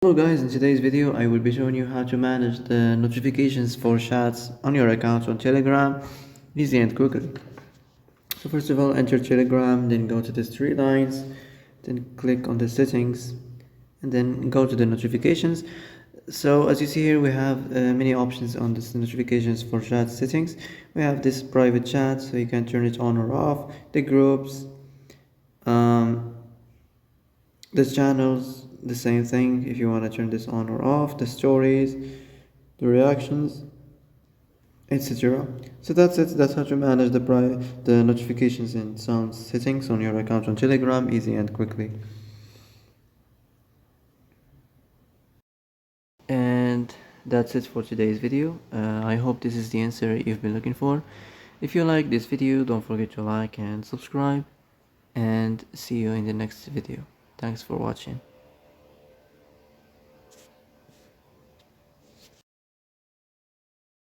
Hello guys, in today's video I will be showing you how to manage the notifications for chats on your account on Telegram easy and quickly. So first of all, enter Telegram, then go to the three lines, then click on the settings, and then go to the notifications. So as you see here, we have many options on this notifications for chat settings. We have this private chat, so you can turn it on or off, the groups, um, the channels, the same thing if you want to turn this on or off, the stories, the reactions, etc. So that's it. That's how to manage the notifications and sound settings on your account on Telegram easy and quickly. And that's it for today's video. I hope this is the answer you've been looking for. If you like this video, don't forget to like and subscribe, and see you in the next video. Thanks for watching.